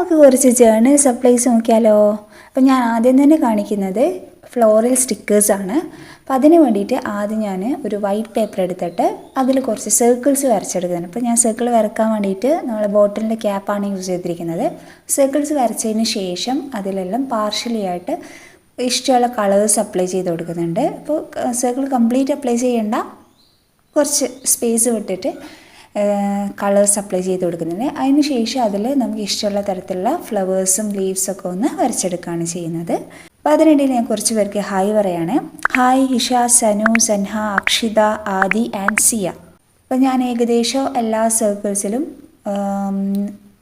നമുക്ക് കുറച്ച് journal supplies നോക്കിയാലോ. അപ്പോൾ ഞാൻ ആദ്യം തന്നെ കാണിക്കുന്നത് ഫ്ലോറൽ സ്റ്റിക്കേഴ്സാണ്. അപ്പോൾ അതിന് വേണ്ടിയിട്ട് ആദ്യം ഞാൻ ഒരു വൈറ്റ് പേപ്പർ എടുത്തിട്ട് അതിൽ കുറച്ച് സർക്കിൾസ് വരച്ചെടുക്കുന്നത്. അപ്പോൾ ഞാൻ സർക്കിൾ വരക്കാൻ വേണ്ടിയിട്ട് നമ്മൾ ബോട്ടിലിൻ്റെ ക്യാപ്പാണ് യൂസ് ചെയ്തിരിക്കുന്നത്. സർക്കിൾസ് വരച്ചതിന് ശേഷം അതിലെല്ലാം പാർഷ്യലി ആയിട്ട് ഇഷ്ടമുള്ള കളേഴ്സ് അപ്ലൈ ചെയ്ത് കൊടുക്കുന്നുണ്ട്. അപ്പോൾ സർക്കിൾ കംപ്ലീറ്റ് അപ്ലൈ ചെയ്യേണ്ട, കുറച്ച് സ്പേസ് വിട്ടിട്ട് കളേഴ്സ് അപ്ലൈ ചെയ്ത് കൊടുക്കുന്നുണ്ട്. അതിന് ശേഷം അതിൽ നമുക്ക് ഇഷ്ടമുള്ള തരത്തിലുള്ള ഫ്ലവേഴ്സും ലീവ്സൊക്കെ ഒന്ന് വരച്ചെടുക്കുകയാണ് ചെയ്യുന്നത്. അപ്പോൾ അതിനിടയിൽ ഞാൻ കുറച്ച് പേർക്ക് ഹായ് പറയാണ്. Hi Hisha, Sanu, Sanha, Akshitha, Aadi and Siya. അപ്പോൾ ഞാൻ ഏകദേശം എല്ലാ സർക്കിൾസിലും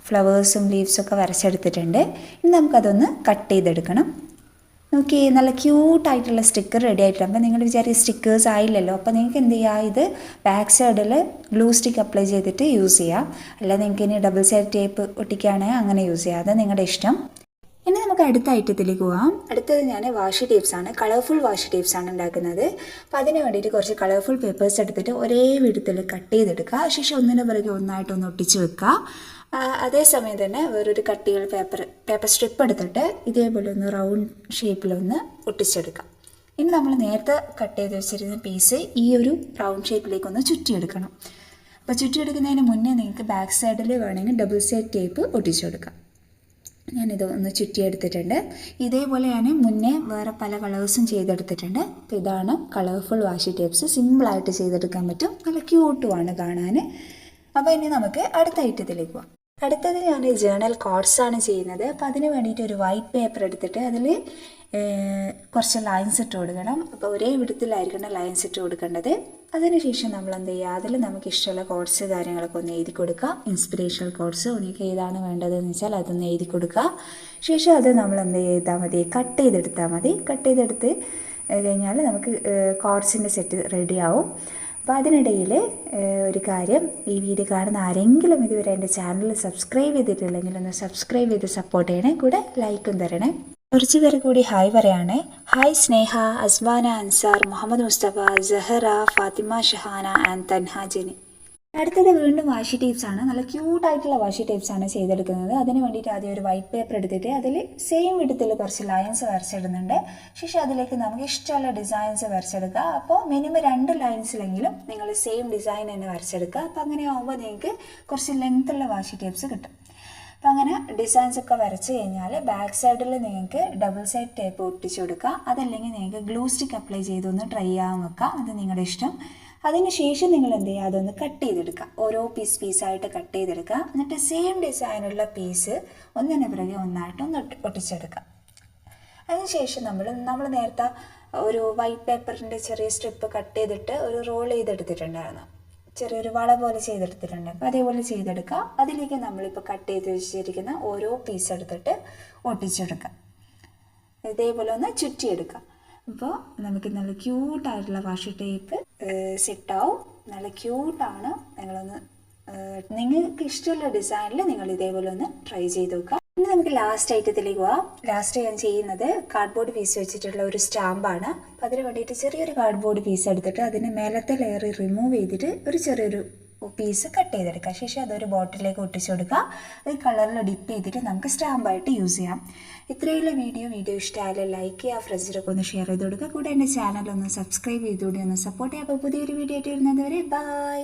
ഫ്ലവേഴ്സും ലീവ്സൊക്കെ വരച്ചെടുത്തിട്ടുണ്ട്. ഇനി നമുക്കതൊന്ന് കട്ട് ചെയ്തെടുക്കണം. നോക്കി, നല്ല ക്യൂട്ടായിട്ടുള്ള സ്റ്റിക്കർ റെഡി ആയിട്ടുണ്ട്. അപ്പോൾ നിങ്ങൾ വിചാരിച്ച സ്റ്റിക്കേഴ്സ് ആയില്ലല്ലോ. അപ്പോൾ നിങ്ങൾക്ക് എന്ത് ചെയ്യുക, ഇത് ബാക്ക് സൈഡിൽ ഗ്ലൂ സ്റ്റിക്ക് അപ്ലൈ ചെയ്തിട്ട് യൂസ് ചെയ്യാം. അല്ല നിങ്ങൾക്ക് ഇനി ഡബിൾ സൈഡ് ടേപ്പ് ഒട്ടിക്കുകയാണെങ്കിൽ അങ്ങനെ യൂസ് ചെയ്യാം. അത് നിങ്ങളുടെ ഇഷ്ടം. ഇനി നമുക്ക് അടുത്ത ഐറ്റത്തിലേക്ക് പോകാം. അടുത്തത് ഞാൻ വാഷി ടേപ്സാണ്, കളർഫുൾ വാഷി ടേപ്സാണ് ഉണ്ടാക്കുന്നത്. അപ്പോൾ അതിന് വേണ്ടിയിട്ട് കുറച്ച് കളർഫുൾ പേപ്പേഴ്സ് എടുത്തിട്ട് ഒരേ വിധത്തിൽ കട്ട് ചെയ്തെടുക്കുക. ശേഷം ഒന്നിൻ്റെ പിറകെ ഒന്നായിട്ടൊന്ന് ഒട്ടിച്ച് വെക്കുക. അതേസമയം തന്നെ വേറൊരു കട്ടികൾ പേപ്പർ സ്ട്രിപ്പ് എടുത്തിട്ട് ഇതേപോലെ ഒന്ന് റൗണ്ട് ഷേപ്പിലൊന്ന് ഒട്ടിച്ചെടുക്കാം. ഇനി നമ്മൾ നേരത്തെ കട്ട് ചെയ്ത് വെച്ചിരുന്ന പീസ് ഈ ഒരു റൗണ്ട് ഷേപ്പിലേക്കൊന്ന് ചുറ്റിയെടുക്കണം. അപ്പോൾ ചുറ്റിയെടുക്കുന്നതിന് മുന്നേ നിങ്ങൾക്ക് ബാക്ക് സൈഡിൽ വേണമെങ്കിൽ ഡബിൾ സൈഡ് ടേപ്പ് ഒട്ടിച്ചെടുക്കാം. ഞാനിത് ഒന്ന് ചുറ്റിയെടുത്തിട്ടുണ്ട്. ഇതേപോലെ ഞാൻ മുന്നേ വേറെ പല കളേഴ്സും ചെയ്തെടുത്തിട്ടുണ്ട്. അപ്പോൾ ഇതാണ് കളർഫുൾ വാഷി ടേപ്സ്. സിമ്പിളായിട്ട് ചെയ്തെടുക്കാൻ പറ്റും, നല്ല ക്യൂട്ടുമാണ് കാണാൻ. അപ്പോൾ ഇനി നമുക്ക് അടുത്ത ഐറ്റത്തിലേക്ക് പോകാം. അടുത്തത് ഞാൻ ജേർണൽ കോഡ്സാണ് ചെയ്യുന്നത്. അപ്പോൾ അതിന് വേണ്ടിയിട്ട് ഒരു വൈറ്റ് പേപ്പർ എടുത്തിട്ട് അതിൽ കുറച്ച് ലൈൻസ് ഇട്ട് കൊടുക്കണം. അപ്പോൾ ഒരേ വിധത്തിലായിരിക്കണം ലൈൻസ് ഇട്ട് കൊടുക്കേണ്ടത്. അതിനുശേഷം നമ്മൾ എന്ത് ചെയ്യുക, അതിൽ നമുക്ക് ഇഷ്ടമുള്ള കോഡ്സ് കാര്യങ്ങളൊക്കെ ഒന്ന് എഴുതി കൊടുക്കുക. ഇൻസ്പിറേഷണൽ കോഡ്സ് നിങ്ങൾക്ക് ഏതാണ് വേണ്ടതെന്ന് വെച്ചാൽ അതൊന്ന് എഴുതി കൊടുക്കുക. ശേഷം അത് നമ്മൾ എന്ത് ചെയ്താൽ മതി, കട്ട് ചെയ്തെടുത്താൽ മതി. കട്ട് ചെയ്തെടുത്ത് കഴിഞ്ഞാൽ നമുക്ക് കോഡ്സിൻ്റെ സെറ്റ് റെഡിയാവും. അപ്പോൾ അതിനിടയിൽ ഒരു കാര്യം, ഈ വീഡിയോ കാണുന്ന ആരെങ്കിലും ഇതുവരെ എൻ്റെ ചാനൽ സബ്സ്ക്രൈബ് ചെയ്തിട്ടില്ലെങ്കിൽ ഒന്ന് സബ്സ്ക്രൈബ് ചെയ്ത് സപ്പോർട്ട് ചെയ്യണേ, കൂടെ ലൈക്കും തരണേ. കുറച്ച് പേര് കൂടി ഹായ് പറയുകയാണേ. Hi Sneha, Aswana, Ansar, Muhammad Mustafa, Sahra, Fathima, Shahana and Thanha Jeni. അടുത്തത് വീണ്ടും വാഷി ടേപ്സാണ്. നല്ല ക്യൂട്ടായിട്ടുള്ള വാഷി ടേപ്സാണ് ചെയ്തെടുക്കുന്നത്. അതിന് വേണ്ടിയിട്ട് ആദ്യം ഒരു വൈറ്റ് പേപ്പർ എടുത്തിട്ട് അതിൽ സെയിം വിധത്തിൽ കുറച്ച് ലൈൻസ് വരച്ചിടുന്നുണ്ട്. ശേഷം അതിലേക്ക് നമുക്ക് ഇഷ്ടമുള്ള ഡിസൈൻസ് വരച്ചെടുക്കുക. അപ്പോൾ മിനിമം 2 ലൈൻസിലെങ്കിലും നിങ്ങൾ സെയിം ഡിസൈൻ തന്നെ വരച്ചെടുക്കുക. അപ്പോൾ അങ്ങനെ ആകുമ്പോൾ നിങ്ങൾക്ക് കുറച്ച് ലെങ്ത്തുള്ള വാഷി ടേപ്സ് കിട്ടും. അപ്പോൾ അങ്ങനെ ഡിസൈൻസ് ഒക്കെ വരച്ച് കഴിഞ്ഞാൽ ബാക്ക് സൈഡിൽ നിങ്ങൾക്ക് ഡബിൾ സൈഡ് ടേപ്പ് ഒട്ടിച്ചു കൊടുക്കുക. അതല്ലെങ്കിൽ നിങ്ങൾക്ക് ഗ്ലൂ സ്റ്റിക്ക് അപ്ലൈ ചെയ്തൊന്ന് ട്രൈ ചെയ്യാൻ വെക്കാം, അത് നിങ്ങളുടെ ഇഷ്ടം. അതിന് ശേഷം നിങ്ങൾ എന്ത് ചെയ്യുക, അതൊന്ന് കട്ട് ചെയ്തെടുക്കുക. ഓരോ പീസായിട്ട് കട്ട് ചെയ്തെടുക്കുക. എന്നിട്ട് സെയിം ഡിസൈനുള്ള പീസ് ഒന്നിന് പിറകെ ഒന്നായിട്ടൊന്ന് ഒട്ടിച്ചെടുക്കുക. അതിനുശേഷം നമ്മൾ നേരത്തെ ഒരു വൈറ്റ് പേപ്പറിൻ്റെ ചെറിയ സ്ട്രിപ്പ് കട്ട് ചെയ്തിട്ട് ഒരു റോൾ ചെയ്തെടുത്തിട്ടുണ്ടായിരുന്നു, ചെറിയൊരു വള പോലെ ചെയ്തെടുത്തിട്ടുണ്ട്. അപ്പോൾ അതേപോലെ ചെയ്തെടുക്കുക. അതിലേക്ക് നമ്മളിപ്പോൾ കട്ട് ചെയ്ത് വെച്ചിരിക്കുന്ന ഓരോ പീസ് എടുത്തിട്ട് ഒട്ടിച്ചെടുക്കുക. ഇതേപോലെ ഒന്ന് ചുറ്റിയെടുക്കുക. അപ്പോൾ നമുക്ക് നല്ല ക്യൂട്ടായിട്ടുള്ള വാഷി ടേപ്പ് സെറ്റാവും. നല്ല ക്യൂട്ടാണ്. നിങ്ങൾക്ക് ഇഷ്ടമുള്ള ഡിസൈനിൽ നിങ്ങൾ ഇതേപോലെ ഒന്ന് ട്രൈ ചെയ്ത് നോക്കുക. ഇനി നമുക്ക് ലാസ്റ്റ് ഐറ്റത്തിലേക്ക് പോവാം. ലാസ്റ്റ് ഞാൻ ചെയ്യുന്നത് കാർഡ്ബോർഡ് പീസ് വെച്ചിട്ടുള്ള ഒരു സ്റ്റാമ്പാണ്. അപ്പോൾ അതിന് വേണ്ടിയിട്ട് ചെറിയൊരു കാർഡ്ബോർഡ് പീസ് എടുത്തിട്ട് അതിന് മേലത്തെ ലെയർ റിമൂവ് ചെയ്തിട്ട് ഒരു ചെറിയൊരു പീസ് കട്ട് ചെയ്തെടുക്കുക. ശേഷം അതൊരു ബോട്ടിലേക്ക് ഒട്ടിച്ചു കൊടുക്കുക. അത് കളറിൽ ഡിപ്പ് ചെയ്തിട്ട് നമുക്ക് സ്റ്റാമ്പായിട്ട് യൂസ് ചെയ്യാം. ഇത്രയുള്ള വീഡിയോ ഇഷ്ടമായാലും ലൈക്ക് ചെയ്യുക, ഫ്രണ്ട്സിനൊക്കെ ഒന്ന് ഷെയർ ചെയ്ത് കൊടുക്കുക. കൂടെ എൻ്റെ ചാനൽ ഒന്ന് സബ്സ്ക്രൈബ് ചെയ്തുകൂടി ഒന്ന് സപ്പോർട്ട് ചെയ്യുക. അപ്പോൾ പുതിയൊരു വീഡിയോ ആയിട്ട് വരുന്നത് വരെ ബൈ.